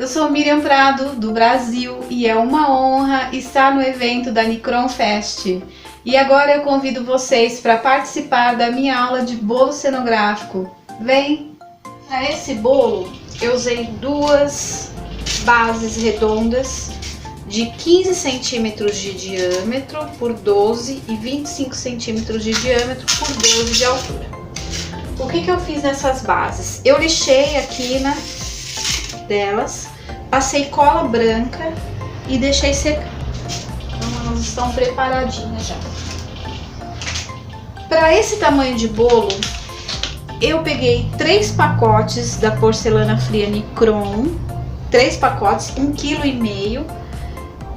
sou Miriam Prado, do Brasil, e é uma honra estar no evento da Nicron Fest. E agora eu convido vocês para participar da minha aula de bolo cenográfico. Vem! Para esse bolo eu usei duas bases redondas de 15 centímetros de diâmetro por 12 e 25 centímetros de diâmetro por 12 de altura. O que eu fiz nessas bases? Eu lixei a quina delas, passei cola branca e deixei secar. Então elas estão preparadinhas já. Para esse tamanho de bolo, eu peguei 3 pacotes da porcelana fria Nicron, 3 pacotes, 1,5 kg,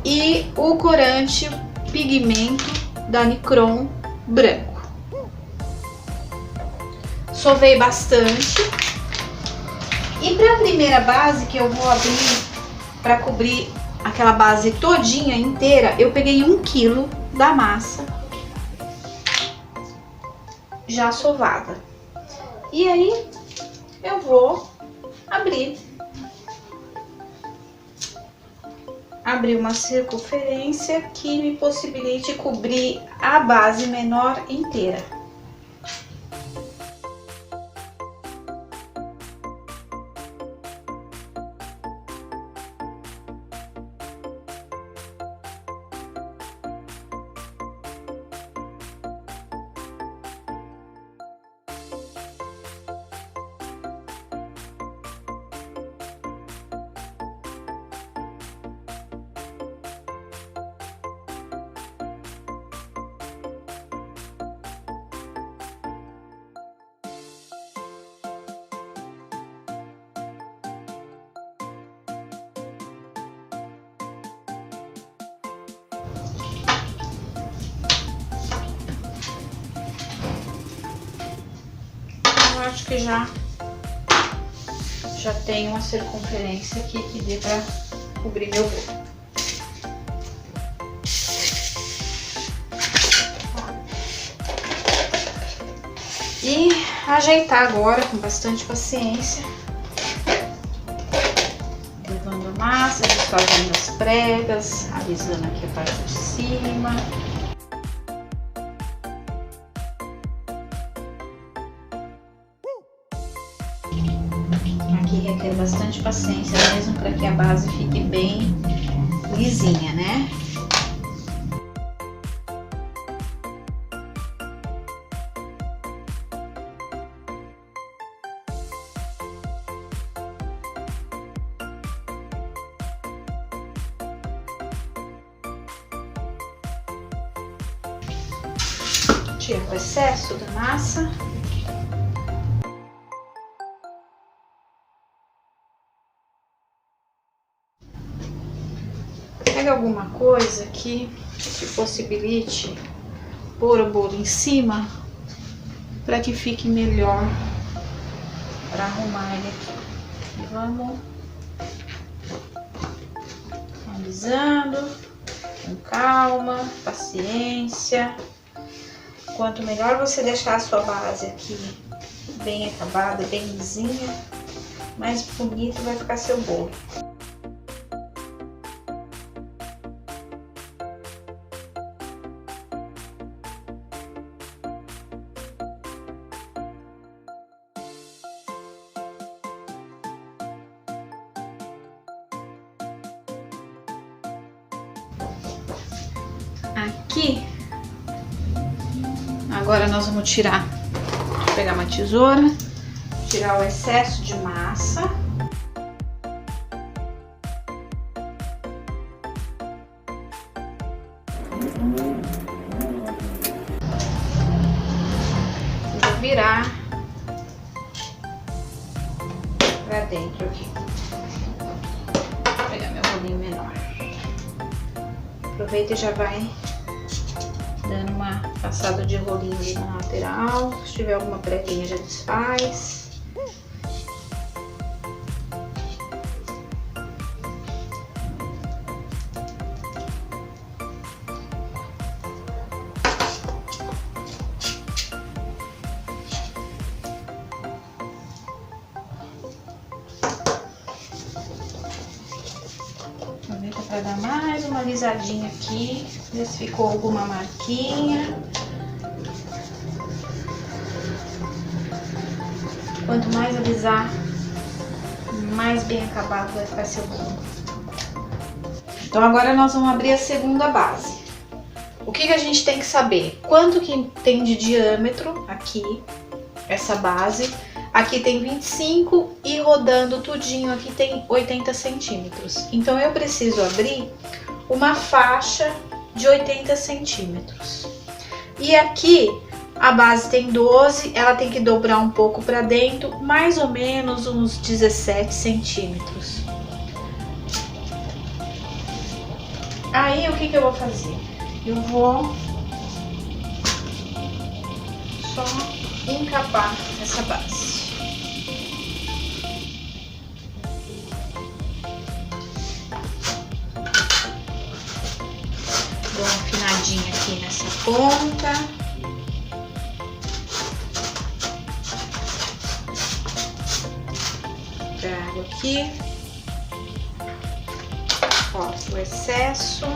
e o corante pigmento da Nicron branco. Sovei bastante. E para a primeira base que eu vou abrir para cobrir aquela base todinha inteira, eu peguei 1 kg da massa já sovada. E aí eu vou abrir uma circunferência que me possibilite cobrir a base menor inteira. Acho que já tem uma circunferência aqui que dê para cobrir meu bolo. E ajeitar agora com bastante paciência, levando a massa, desfazendo as pregas, alisando aqui a parte de cima. Aqui requer bastante paciência mesmo para que a base fique bem lisinha, né? Tira o excesso da massa. Pega alguma coisa que te possibilite pôr o bolo em cima para que fique melhor para arrumar ele aqui. E vamos alisando com calma, paciência. Quanto melhor você deixar a sua base aqui bem acabada, bem lisinha, mais bonito vai ficar seu bolo. Aqui, agora nós vamos tirar, vou pegar uma tesoura, tirar o excesso de massa. Vou virar pra dentro aqui. Vou pegar meu rolinho menor. Aproveita e já vai dando uma passada de rolinho ali na lateral. Se tiver alguma preguinha, já desfaz. Para dar mais uma alisadinha aqui, ver se ficou alguma marquinha. Quanto mais alisar, mais bem acabado vai ficar seu bolo. Então agora nós vamos abrir a segunda base. O que a gente tem que saber? Quanto que tem de diâmetro aqui, essa base. Aqui tem 25 e rodando tudinho aqui tem 80 centímetros. Então eu preciso abrir uma faixa de 80 centímetros. E aqui a base tem 12, ela tem que dobrar um pouco para dentro, mais ou menos uns 17 centímetros. Aí o que eu vou fazer? Eu vou só encapar essa base. Dou uma afinadinha aqui nessa ponta. Trago aqui. Corto o excesso.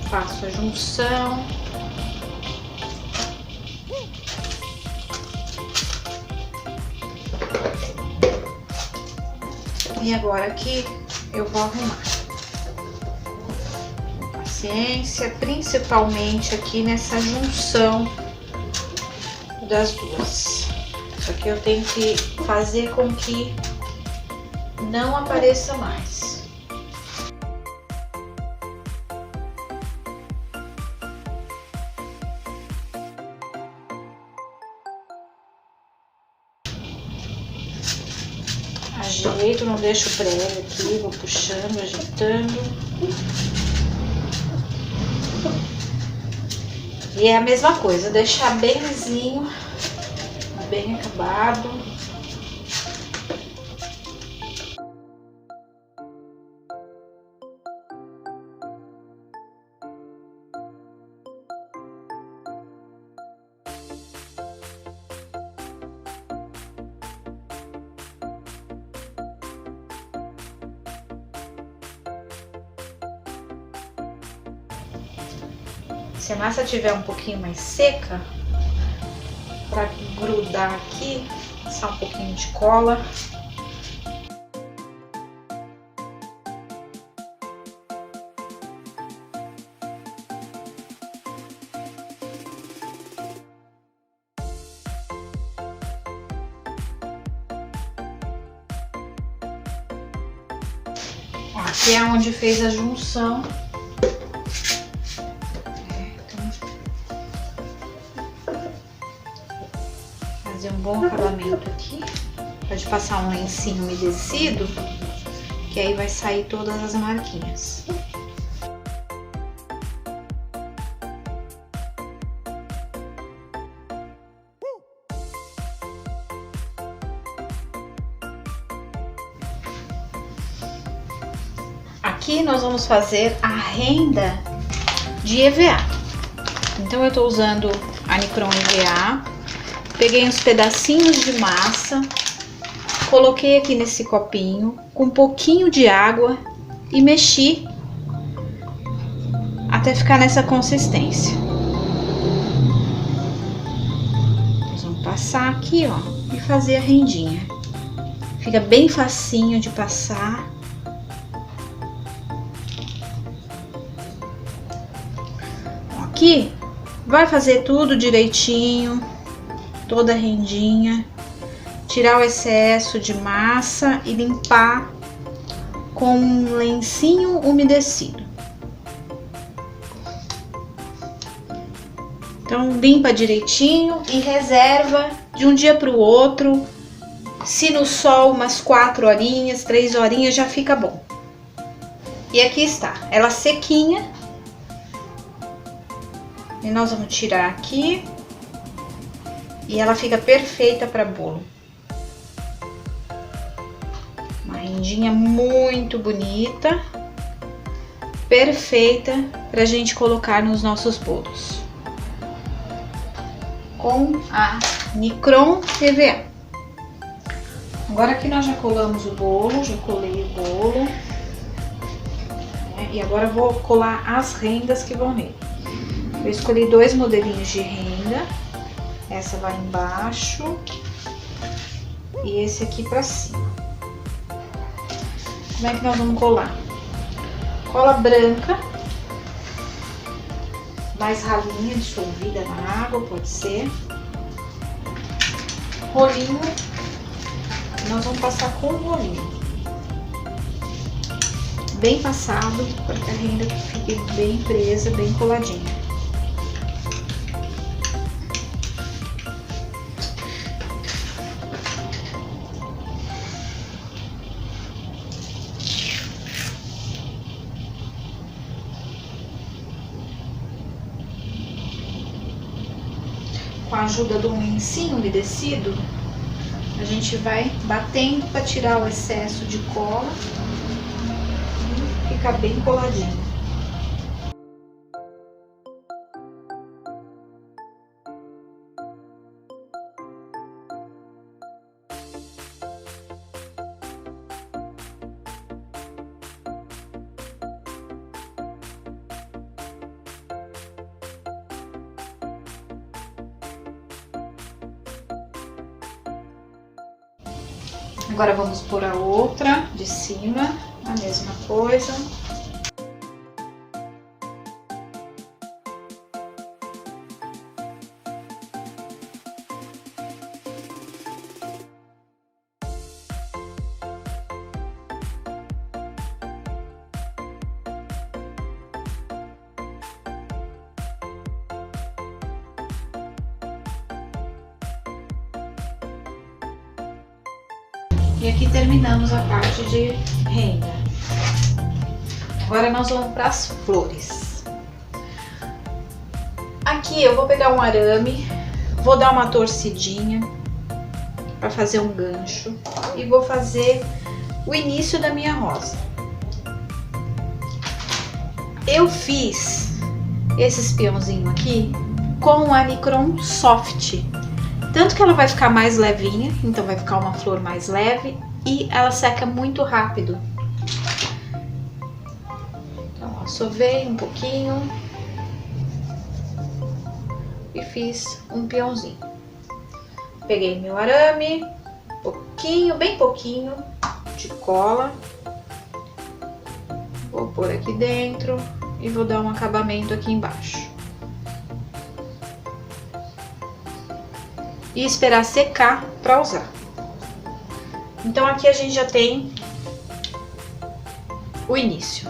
Faço a junção. E agora aqui eu vou arrumar. Paciência, principalmente aqui nessa junção das duas. Isso aqui eu tenho que fazer com que não apareça mais. Ajeito, não deixo o prego aqui, vou puxando, ajeitando. E é a mesma coisa, deixar bem lisinho, bem acabado. Se a massa tiver um pouquinho mais seca, para grudar aqui, passar um pouquinho de cola. Aqui é onde fez a junção. Fazer um bom acabamento aqui. Pode passar um lencinho umedecido, que aí vai sair todas as marquinhas. Aqui nós vamos fazer a renda de EVA. Então eu tô usando a Nicron EVA. Peguei uns pedacinhos de massa, coloquei aqui nesse copinho com um pouquinho de água e mexi até ficar nessa consistência. Nós vamos passar aqui, ó, e fazer a rendinha. Fica bem facinho de passar. Aqui vai fazer tudo direitinho, toda a rendinha, tirar o excesso de massa e limpar com um lencinho umedecido. Então limpa direitinho e reserva de um dia para o outro. Se no sol umas 4 horinhas, 3 horinhas já fica bom. E aqui está, ela sequinha. E nós vamos tirar aqui. E ela fica perfeita para bolo. Uma rendinha muito bonita. Perfeita pra gente colocar nos nossos bolos. Com a Nicron EVA. Agora aqui nós já colamos o bolo, já colei o bolo. E agora eu vou colar as rendas que vão nele. Eu escolhi 2 modelinhos de renda. Essa vai embaixo e esse aqui pra cima. Como é que nós vamos colar? Cola branca, mais ralinha, dissolvida na água, pode ser. Rolinho, nós vamos passar com o rolinho. Bem passado, para que a renda fique bem presa, bem coladinha. Com a ajuda do lencinho umedecido, a gente vai batendo para tirar o excesso de cola e ficar bem coladinho. Agora vamos pôr a outra de cima, a mesma coisa. E aqui terminamos a parte de renda. Agora nós vamos para as flores. Aqui eu vou pegar um arame, vou dar uma torcidinha para fazer um gancho e vou fazer o início da minha rosa. Eu fiz esse peãozinho aqui com a Nicron Soft. Tanto que ela vai ficar mais levinha, então vai ficar uma flor mais leve e ela seca muito rápido. Então, ó, sovei um pouquinho e fiz um peãozinho. Peguei meu arame, pouquinho, bem pouquinho de cola. Vou pôr aqui dentro e vou dar um acabamento aqui embaixo. E esperar secar para usar. Então aqui a gente já tem o início.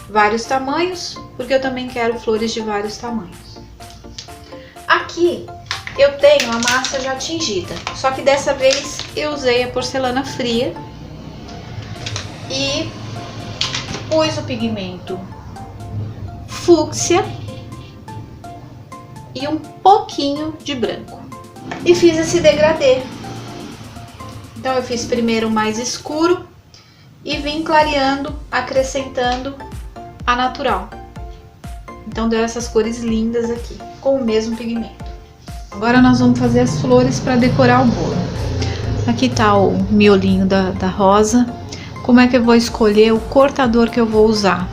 Vários tamanhos, porque eu também quero flores de vários tamanhos. Aqui eu tenho a massa já tingida, só que dessa vez eu usei a porcelana fria e pus o pigmento fúcsia e um pouquinho de branco. E fiz esse degradê. Então eu fiz primeiro o mais escuro e vim clareando, acrescentando a natural. Então deu essas cores lindas aqui, com o mesmo pigmento. Agora nós vamos fazer as flores para decorar o bolo. Aqui tá o miolinho da rosa. Como é que eu vou escolher o cortador que eu vou usar?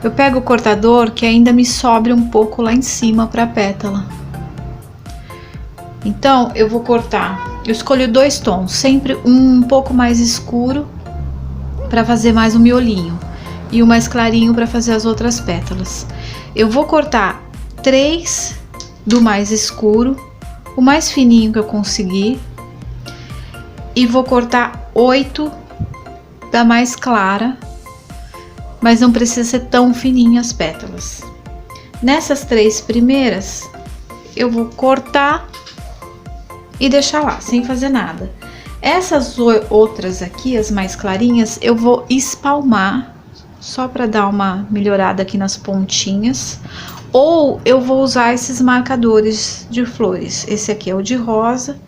Eu pego o cortador que ainda me sobre um pouco lá em cima para a pétala. Então eu vou cortar, eu escolho 2 tons, sempre um pouco mais escuro para fazer mais o miolinho e o mais clarinho para fazer as outras pétalas. Eu vou cortar 3 do mais escuro, o mais fininho que eu conseguir, e vou cortar 8 da mais clara, mas não precisa ser tão fininha as pétalas. Nessas 3 primeiras eu vou cortar e deixar lá, sem fazer nada. Essas outras aqui, as mais clarinhas, eu vou espalmar, só para dar uma melhorada aqui nas pontinhas. Ou eu vou usar esses marcadores de flores. Esse aqui é o de rosa.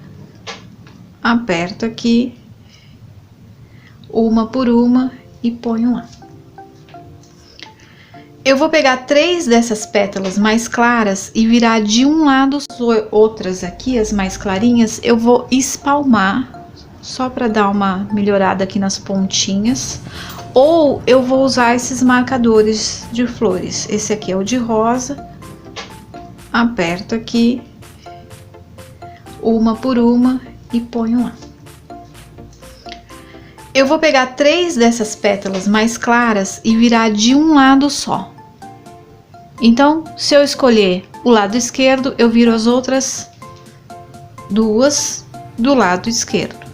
Aperto aqui, uma por uma, e ponho lá. Eu vou pegar 3 dessas pétalas mais claras e virar de um lado. As outras aqui, as mais clarinhas, eu vou espalmar, só para dar uma melhorada aqui nas pontinhas. Ou eu vou usar esses marcadores de flores. Esse aqui é o de rosa. Aperto aqui, uma por uma, e ponho lá. Eu vou pegar 3 dessas pétalas mais claras e virar de um lado só. Então, se eu escolher o lado esquerdo, eu viro as outras 2 do lado esquerdo.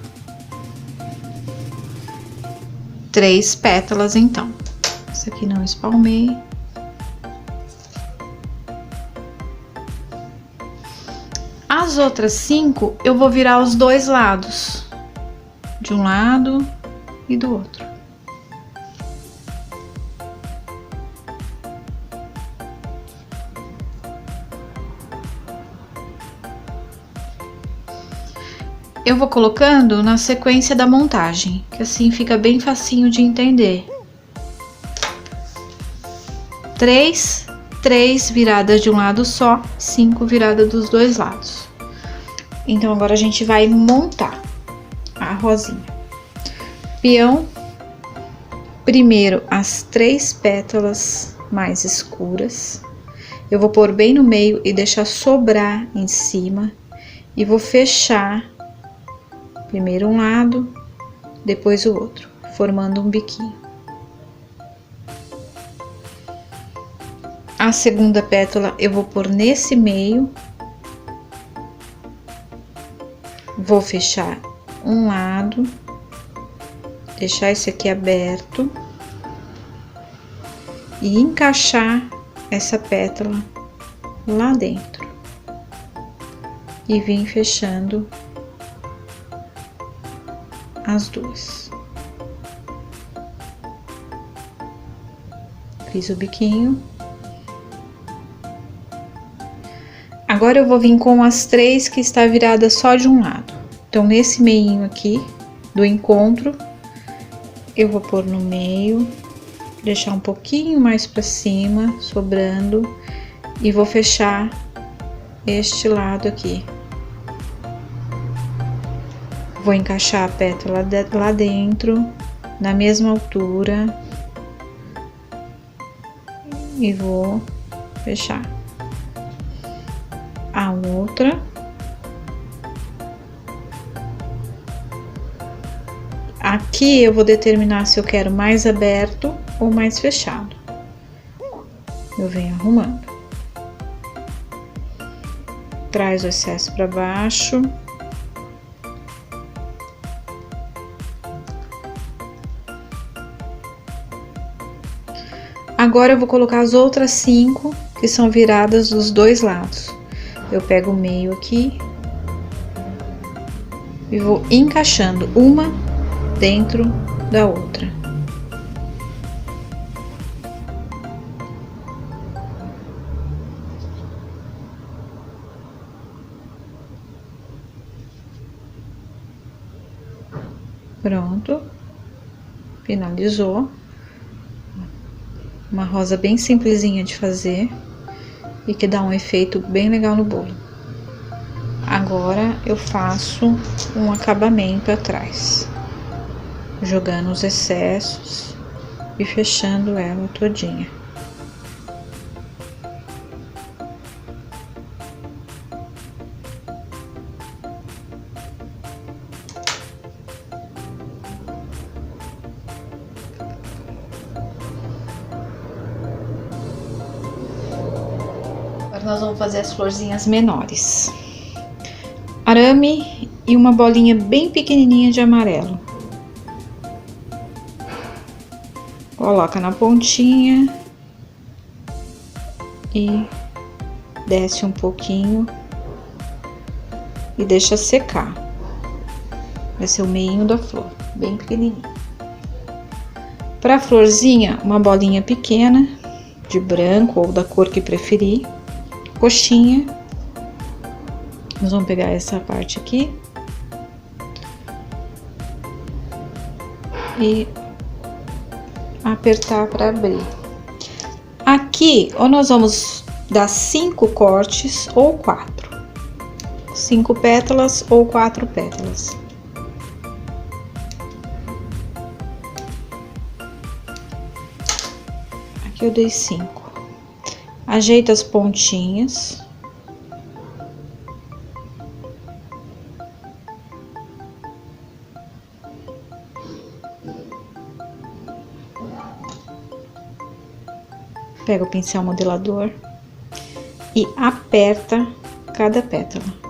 3 pétalas, então. Essa aqui não espalmei. As outras 5, eu vou virar os 2 lados. De um lado e do outro. Eu vou colocando na sequência da montagem, que assim fica bem facinho de entender. 3 viradas de um lado só, 5 viradas dos 2 lados. Então, agora a gente vai montar a rosinha. Peão, primeiro as 3 pétalas mais escuras. Eu vou pôr bem no meio e deixar sobrar em cima. E vou fechar primeiro um lado, depois o outro, formando um biquinho. A segunda pétala eu vou pôr nesse meio. Vou fechar um lado, deixar esse aqui aberto e encaixar essa pétala lá dentro. E vim fechando as 2. Fiz o biquinho. Agora eu vou vir com as 3 que está virada só de um lado. Então, nesse meinho aqui do encontro, eu vou pôr no meio, deixar um pouquinho mais para cima, sobrando, e vou fechar este lado aqui. Vou encaixar a pétala lá dentro, na mesma altura, e vou fechar. A outra. Aqui eu vou determinar se eu quero mais aberto ou mais fechado. Eu venho arrumando. Traz o excesso para baixo. Agora eu vou colocar as outras 5 que são viradas dos 2 lados. Eu pego o meio aqui e vou encaixando uma dentro da outra. Pronto, finalizou. Uma rosa bem simplesinha de fazer e que dá um efeito bem legal no bolo. Agora eu faço um acabamento atrás, jogando os excessos e fechando ela todinha. Agora nós vamos fazer as florzinhas menores. Arame e uma bolinha bem pequenininha de amarelo. Coloca na pontinha e desce um pouquinho e deixa secar. Vai ser o meinho da flor, bem pequenininho. Para a florzinha, uma bolinha pequena de branco ou da cor que preferir, coxinha. Nós vamos pegar essa parte aqui e apertar para abrir. Aqui, ou nós vamos dar 5 cortes ou 4. 5 pétalas ou 4 pétalas. Aqui eu dei 5. Ajeita as pontinhas. Pega o pincel modelador e aperta cada pétala.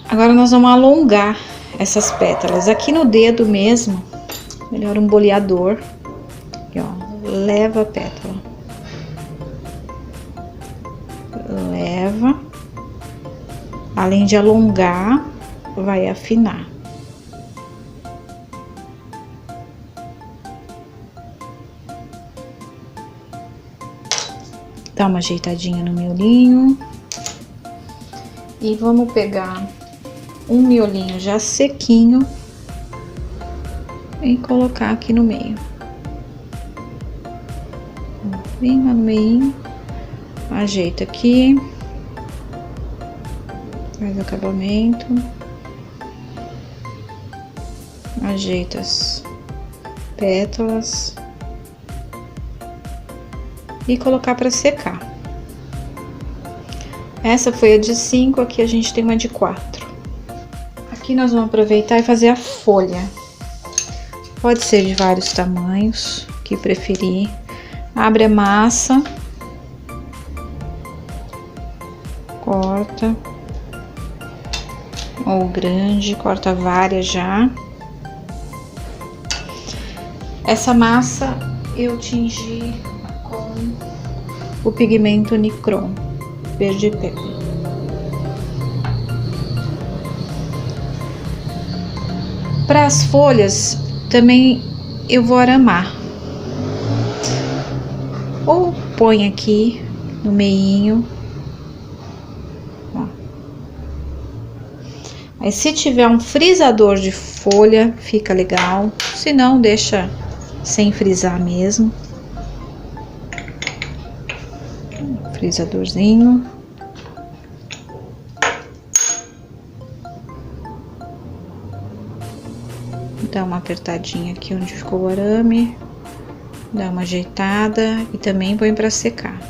Agora nós vamos alongar essas pétalas. Aqui no dedo mesmo, melhor um boleador. Aqui, ó, leva a pétala. Leva. Além de alongar, vai afinar. Dá uma ajeitadinha no miolinho. E vamos pegar um miolinho já sequinho e colocar aqui no meio. Vem lá no meio, ajeita aqui, faz o acabamento, ajeita as pétalas e colocar para secar. Essa foi a de 5, aqui a gente tem uma de 4. Aqui nós vamos aproveitar e fazer a folha. Pode ser de vários tamanhos, que preferir. Abre a massa. Corta. Ou grande, corta várias já. Essa massa eu tingi com o pigmento Nicron, verde pepe. Para as folhas, também eu vou aramar. Ou põe aqui no meinho. Ó. Aí se tiver um frisador de folha, fica legal. Se não, deixa sem frisar mesmo. Frisadorzinho. Dá uma apertadinha aqui onde ficou o arame, dá uma ajeitada e também põe para secar.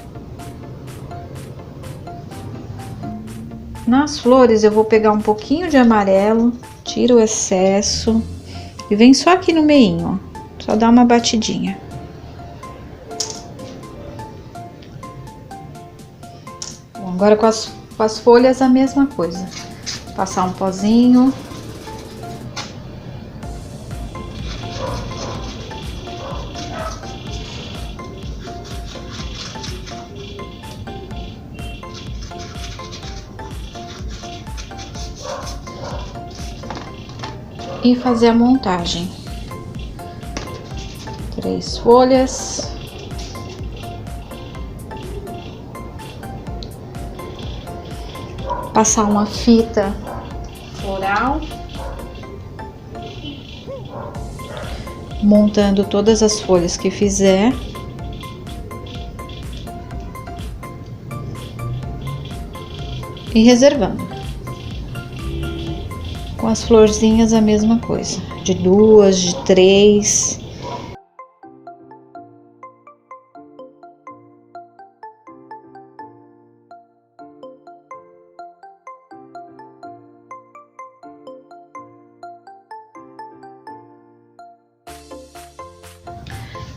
Nas flores eu vou pegar um pouquinho de amarelo, tiro o excesso e vem só aqui no meinho, ó, só dá uma batidinha. Bom, agora com as folhas a mesma coisa, passar um pozinho. E fazer a montagem. 3 folhas. Passar uma fita floral. Montando todas as folhas que fizer. E reservando. Com as florzinhas a mesma coisa, de 2, de 3.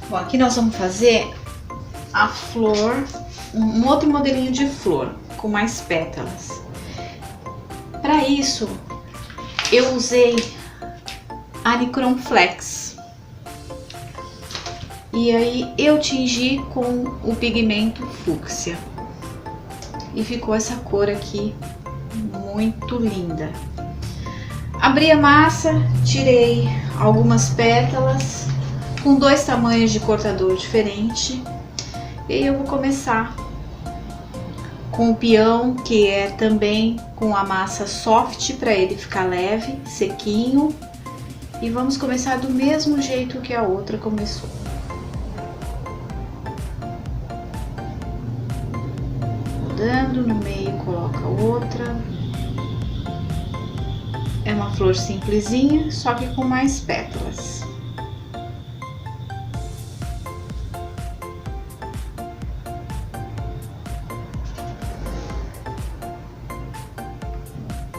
Bom, aqui nós vamos fazer a flor, um outro modelinho de flor, com mais pétalas. Para isso, eu usei a Nicron Flex. E aí eu tingi com o pigmento fúcsia. E ficou essa cor aqui muito linda. Abri a massa, tirei algumas pétalas com 2 tamanhos de cortador diferente. E aí eu vou começar com o peão, que é também com a massa soft, para ele ficar leve, sequinho. E vamos começar do mesmo jeito que a outra começou. Dando no meio, coloca outra. É uma flor simplesinha, só que com mais pétalas.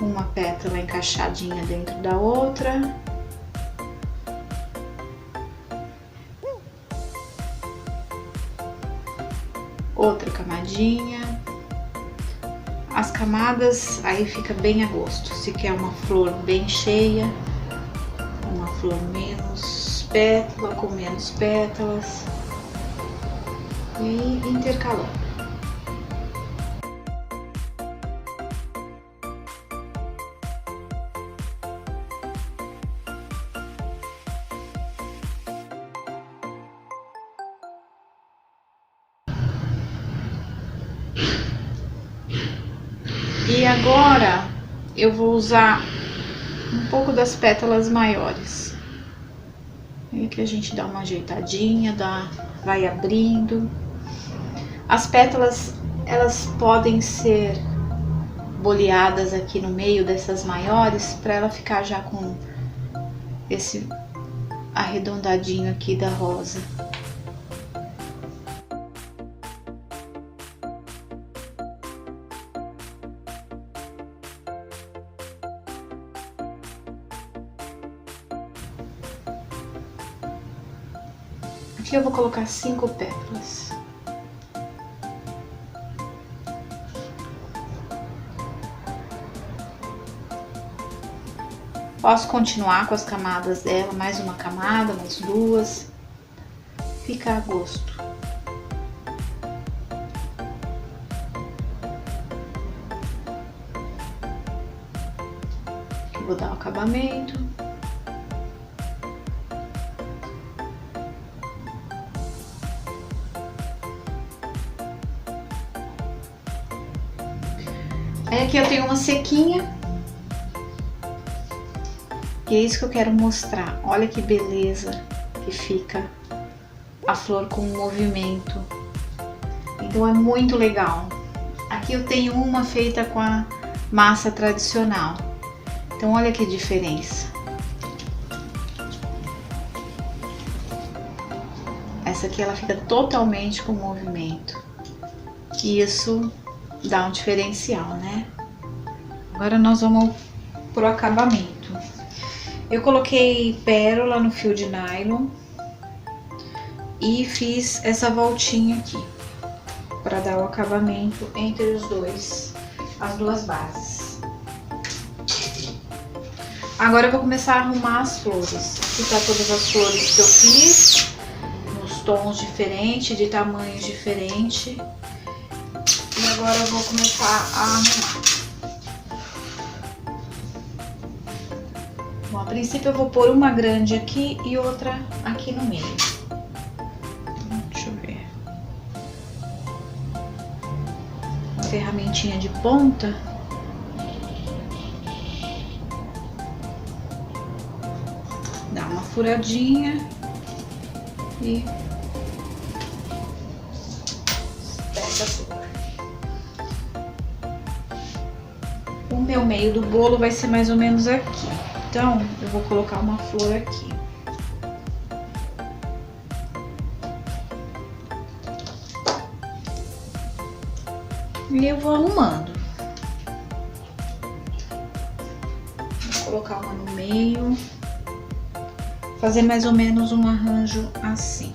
Uma pétala encaixadinha dentro da outra. Outra camadinha. As camadas aí fica bem a gosto. Se quer uma flor bem cheia, uma flor menos pétala, com menos pétalas, e intercalando. E agora eu vou usar um pouco das pétalas maiores. E aqui a gente dá uma ajeitadinha, vai abrindo. As pétalas, elas podem ser boleadas aqui no meio dessas maiores, para ela ficar já com esse arredondadinho aqui da rosa. Aqui eu vou colocar 5 pétalas. Posso continuar com as camadas dela, mais uma camada, mais duas. Fica a gosto. Aqui vou dar o acabamento. Aí aqui eu tenho uma sequinha, e é isso que eu quero mostrar. Olha que beleza que fica a flor com o movimento. Então é muito legal. Aqui eu tenho uma feita com a massa tradicional. Então olha que diferença. Essa aqui ela fica totalmente com movimento. E isso dá um diferencial, né? Agora nós vamos pro acabamento. Eu coloquei pérola no fio de nylon e fiz essa voltinha aqui para dar o acabamento entre as duas bases. Agora eu vou começar a arrumar as flores. Aqui tá todas as flores que eu fiz, nos tons diferentes, de tamanhos diferentes. E agora eu vou começar a arrumar. Bom, a princípio eu vou pôr uma grande aqui e outra aqui no meio. Deixa eu ver. Uma ferramentinha de ponta. Dá uma furadinha e pega a flor. O meu meio do bolo vai ser mais ou menos aqui. Então, eu vou colocar uma flor aqui. E eu vou arrumando. Vou colocar uma no meio. Fazer mais ou menos um arranjo assim.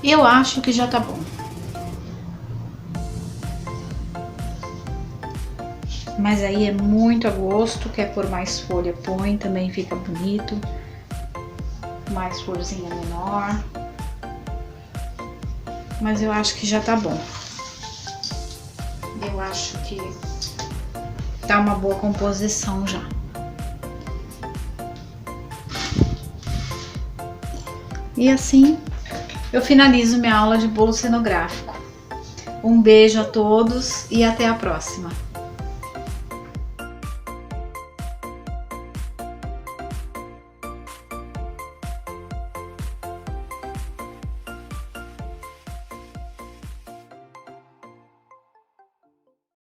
Eu acho que já tá bom. Mas aí é muito a gosto, quer pôr mais folha, põe, também fica bonito. Mais florzinha menor. Mas eu acho que já tá bom. Eu acho que tá uma boa composição já. E assim eu finalizo minha aula de bolo cenográfico. Um beijo a todos e até a próxima!